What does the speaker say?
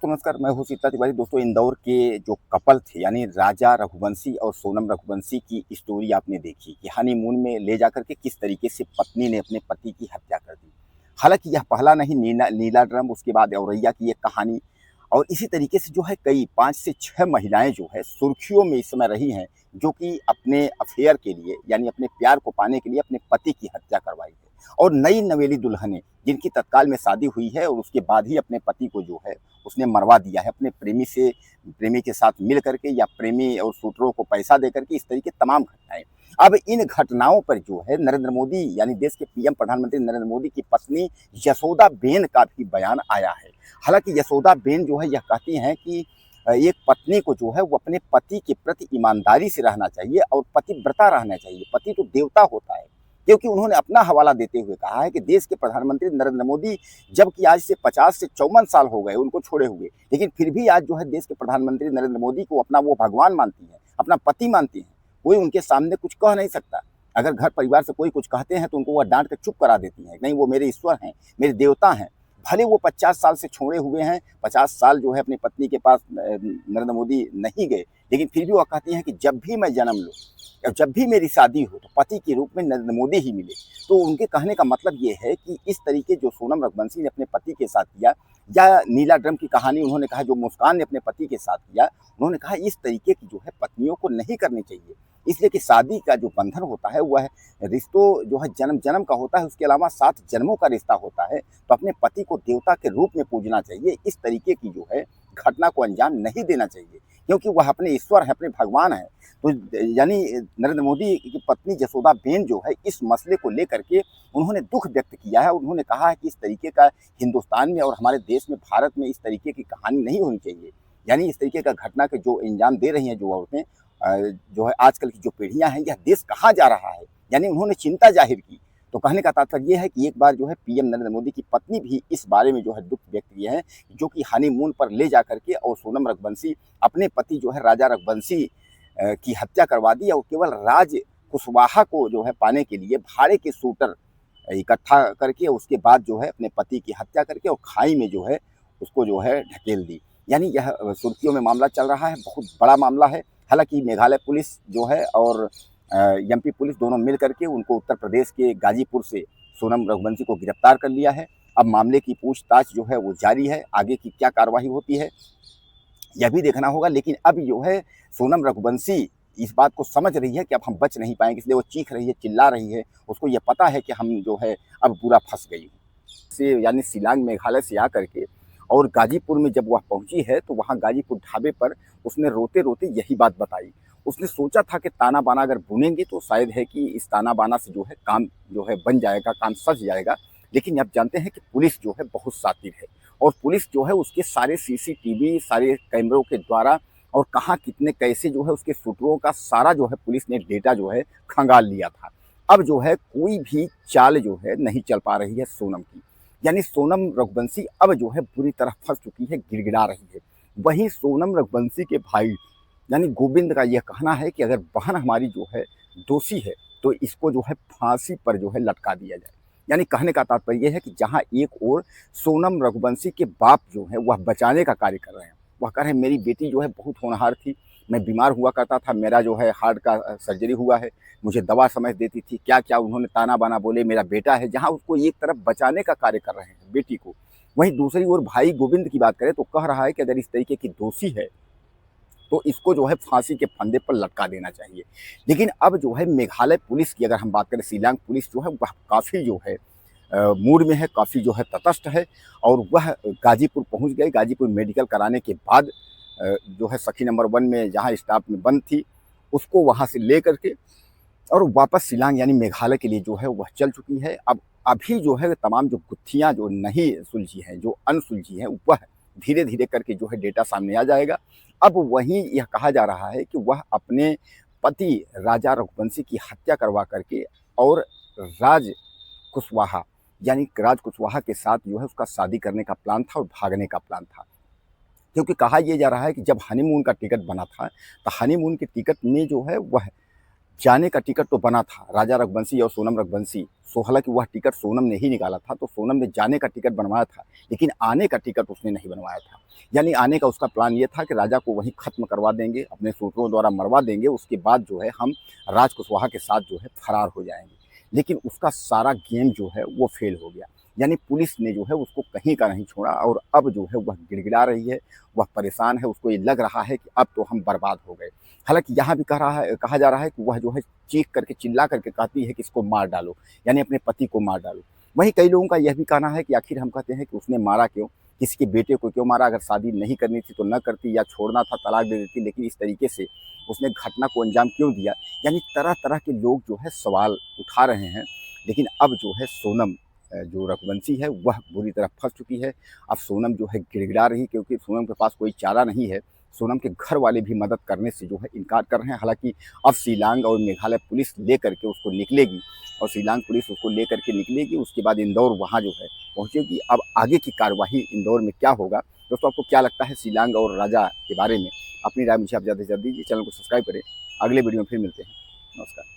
दोस्तों नमस्कार, मैं हूँ सीता तिवारी। दोस्तों इंदौर के जो कपल थे यानी राजा रघुवंशी और सोनम रघुवंशी की स्टोरी आपने देखी कि हनीमून में ले जाकर के किस तरीके से पत्नी ने अपने पति की हत्या कर दी। हालांकि यह पहला नहीं, नीला ड्रम, उसके बाद औरैया की एक कहानी और इसी तरीके से जो है कई 5 से 6 महिलाएं जो है सुर्खियों में इस समय रही हैं, जो कि अपने अफेयर के लिए यानी अपने प्यार को पाने के लिए अपने पति की हत्या करवाई है। और नई नवेली दुल्हनें जिनकी तत्काल में शादी हुई है और उसके बाद ही अपने पति को जो है उसने मरवा दिया है अपने प्रेमी के साथ मिल करके या प्रेमी और शूटरों को पैसा दे करके, इस तरीके तमाम घटनाएं। अब इन घटनाओं पर जो है नरेंद्र मोदी यानी देश के पीएम प्रधानमंत्री नरेंद्र मोदी की पत्नी यशोदा बेन का भी बयान आया है। हालांकि यशोदा बेन जो है यह कहती हैं कि एक पत्नी को जो है वो अपने पति के प्रति ईमानदारी से रहना चाहिए और पतिव्रता रहना चाहिए। पति तो देवता होता है, क्योंकि उन्होंने अपना हवाला देते हुए कहा है कि देश के प्रधानमंत्री नरेंद्र मोदी, जबकि आज से 50 से 54 साल हो गए उनको छोड़े हुए, लेकिन फिर भी आज जो है देश के प्रधानमंत्री नरेंद्र मोदी को अपना वो भगवान मानती हैं, अपना पति मानती हैं। कोई उनके सामने कुछ कह नहीं सकता। अगर घर परिवार से कोई कुछ कहते हैं तो उनको वह डांट कर चुप करा देती हैं, नहीं वो मेरे ईश्वर हैं, मेरे देवता हैं। भले वो 50 साल से छोड़े हुए हैं, 50 साल जो है अपनी पत्नी के पास नरेंद्र मोदी नहीं गए, लेकिन फिर भी वह कहती हैं कि जब भी मैं जन्म लूँ, जब भी मेरी शादी हो तो पति के रूप में नरेंद्र मोदी ही मिले। तो उनके कहने का मतलब ये है कि इस तरीके जो सोनम रघुवंशी ने अपने पति के साथ किया, या नीला ड्रम की कहानी उन्होंने कहा जो मुस्कान ने अपने पति के साथ किया, उन्होंने कहा इस तरीके की जो है पत्नियों को नहीं करनी चाहिए। इसलिए कि शादी का जो बंधन होता है वह रिश्तों जो है जन्म जन्म का होता है, उसके अलावा 7 जन्मों का रिश्ता होता है। तो अपने पति को देवता के रूप में पूजना चाहिए, इस तरीके की जो है घटना को अंजाम नहीं देना चाहिए, क्योंकि वह अपने ईश्वर है, अपने भगवान है। तो यानी नरेंद्र मोदी की पत्नी यशोदा बेन जो है इस मसले को लेकर के उन्होंने दुख व्यक्त किया है। उन्होंने कहा है कि इस तरीके का हिंदुस्तान में और हमारे देश में, भारत में इस तरीके की कहानी नहीं होनी चाहिए। यानी इस तरीके का घटना के जो अंजाम दे रही हैं जो औरतें, जो है आजकल की जो पीढ़ियां हैं, यह देश कहाँ जा रहा है, यानी उन्होंने चिंता जाहिर की। तो कहने का तात्पर्य यह है कि एक बार जो है पीएम नरेंद्र मोदी की पत्नी भी इस बारे में जो है दुख व्यक्त किए हैं, जो कि हनीमून पर ले जाकर के और सोनम रघुवंशी अपने पति जो है राजा रघुवंशी की हत्या करवा दी और केवल राज कुशवाहा को जो है पाने के लिए भाड़े के शूटर इकट्ठा करके उसके बाद जो है अपने पति की हत्या करके और खाई में जो है उसको जो है ढकेल दी। यानी यह सुर्खियों में मामला चल रहा है, बहुत बड़ा मामला है। हालांकि मेघालय पुलिस जो है और एमपी पुलिस दोनों मिल करके उनको उत्तर प्रदेश के गाजीपुर से सोनम रघुवंशी को गिरफ्तार कर लिया है। अब मामले की पूछताछ जो है वो जारी है, आगे की क्या कार्रवाई होती है यह भी देखना होगा। लेकिन अब जो है सोनम रघुवंशी इस बात को समझ रही है कि अब हम बच नहीं पाएंगे, इसलिए वो चीख रही है, चिल्ला रही है। उसको ये पता है कि हम जो है अब पूरा फंस गई से, यानी शिलांग मेघालय से आकर के और गाजीपुर में जब वह पहुंची है तो वहाँ गाजीपुर ढाबे पर उसने रोते रोते यही बात बताई। उसने सोचा था कि ताना बाना अगर बुनेंगे तो शायद है कि इस ताना बाना से जो है काम जो है बन जाएगा, काम सज जाएगा। लेकिन अब जानते हैं कि पुलिस जो है बहुत शातिर है और पुलिस जो है उसके सारे सीसीटीवी, सारे कैमरों के द्वारा और कहाँ कितने कैसे जो है उसके शूटरों का सारा जो है पुलिस ने डेटा जो है खंगाल लिया था। अब जो है कोई भी चाल जो है नहीं चल पा रही है सोनम की, यानी सोनम रघुवंशी अब जो है बुरी तरह फंस चुकी है, गिड़गिड़ा रही है। वहीं सोनम रघुवंशी के भाई यानी गोविंद का यह कहना है कि अगर बहन हमारी जो है दोषी है तो इसको जो है फांसी पर जो है लटका दिया जाए। यानी कहने का तात्पर्य है कि जहां एक ओर सोनम रघुवंशी के बाप जो है वह बचाने का कार्य कर रहे हैं, वह कह रहे हैं मेरी बेटी जो है बहुत होनहार थी, मैं बीमार हुआ करता था, मेरा जो है हार्ट का सर्जरी हुआ है, मुझे दवा समझ देती थी, क्या क्या उन्होंने ताना बाना बोले, मेरा बेटा है। जहाँ उसको एक तरफ बचाने का कार्य कर रहे हैं बेटी को, वहीं दूसरी ओर भाई गोविंद की बात करें तो कह रहा है कि अगर इस तरीके की दोषी है तो इसको जो है फांसी के फंदे पर लटका देना चाहिए। लेकिन अब जो है मेघालय पुलिस की अगर हम बात करें, शिलांग पुलिस जो है वह काफ़ी जो है मूड में है, काफ़ी जो है तटस्थ है और वह गाजीपुर पहुंच गए। गाजीपुर मेडिकल कराने के बाद जो है सखी नंबर 1 में जहां स्टाफ में बंद थी उसको वहां से ले करके और वापस शिलांग यानी मेघालय के लिए जो है वह चल चुकी है। अब अभी जो है तमाम जो गुत्थियाँ जो नहीं सुलझी हैं, जो अनसुलझी हैं, वह धीरे धीरे करके जो है डेटा सामने आ जाएगा। अब वहीं यह कहा जा रहा है कि वह अपने पति राजा रघुवंशी की हत्या करवा करके और राज कुशवाहा यानी राज कुशवाहा के साथ जो है उसका शादी करने का प्लान था और भागने का प्लान था। क्योंकि कहा यह जा रहा है कि जब हनीमून का टिकट बना था तो हनीमून के टिकट में जो है वह जाने का टिकट तो बना था राजा रघुवंशी और सोनम रघुवंशी, सो हालांकि वह टिकट सोनम ने ही निकाला था, तो सोनम ने जाने का टिकट बनवाया था, लेकिन आने का टिकट उसने नहीं बनवाया था। यानी आने का उसका प्लान ये था कि राजा को वहीं खत्म करवा देंगे, अपने सूत्रों द्वारा मरवा देंगे, उसके बाद जो है हम राज कुशवाहा के साथ जो है फरार हो जाएंगे। लेकिन उसका सारा गेम जो है वो फेल हो गया। यानी पुलिस ने जो है उसको कहीं का नहीं छोड़ा, और अब जो है वह गिड़गिड़ा रही है, वह परेशान है, उसको ये लग रहा है कि अब तो हम बर्बाद हो गए। हालांकि यहाँ भी कहा जा रहा है कि वह जो है चीख करके चिल्ला करके कहती है कि इसको मार डालो, यानी अपने पति को मार डालो। वहीं कई लोगों का यह भी कहना है कि आखिर हम कहते हैं कि उसने मारा क्यों, किसी के बेटे को क्यों मारा, अगर शादी नहीं करनी थी तो न करती, या छोड़ना था तलाक दे देती, लेकिन इस तरीके से उसने घटना को अंजाम क्यों दिया। यानी तरह तरह के लोग जो है सवाल उठा रहे हैं। लेकिन अब जो है सोनम जो रघुवंशी है वह बुरी तरह फंस चुकी है। अब सोनम जो है गिड़गिड़ा रही, क्योंकि सोनम के पास कोई चारा नहीं है। सोनम के घर वाले भी मदद करने से जो है इनकार कर रहे हैं। हालांकि अब शिलांग और मेघालय पुलिस लेकर के उसको निकलेगी, और शिलांग पुलिस उसको लेकर के निकलेगी, उसके बाद इंदौर वहाँ जो है पहुँचेगी। अब आगे की कार्यवाही इंदौर में क्या होगा, दोस्तों आपको क्या लगता है शिलांग और राजा के बारे में? अपनी राय मुझे आप ज़्यादा से ज़्यादा दीजिए, चैनल को सब्सक्राइब करें। अगले वीडियो में फिर मिलते हैं। नमस्कार।